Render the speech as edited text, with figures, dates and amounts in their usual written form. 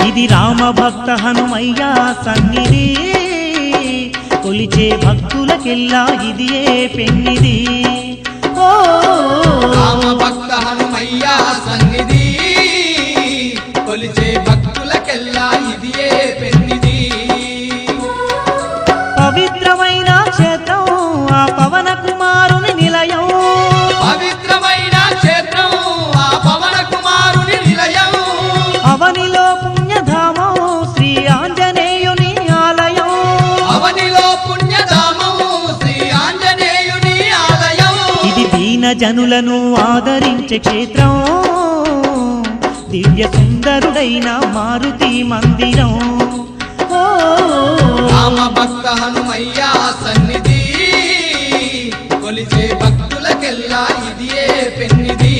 ఇది రామ భక్త హనుమయ్య సన్నిధి కొలిచే భక్తులకెల్లా ఇదియే పెన్నిది ఓ రామ భక్త హనుమయ్య సన్నిధి కొలిచే భక్తులకెల్లా ఇదియే పెన్నిది పవిత్రమైన క్షేత్రం ఆ పవన కుమారుని నిలయం పవిత్రమైన క్షేత్రం ఆ పవన కుమారుని నిలయం అవనిలో పుణ్యధామం శ్రీ ఆంజనేయుని ఆలయం అవనిలో పుణ్యధామం శ్రీ ఆంజనేయుని ఆలయం ఇది దీన జనులను ఆదరించే క్షేత్రం దివ్య సుందరుడైన మారుతి మందిరం ఓ రామ భక్త హనుమయ్య సన్నిధి కొలిచే భక్తులకెల్లా ఇదియే పెన్నిది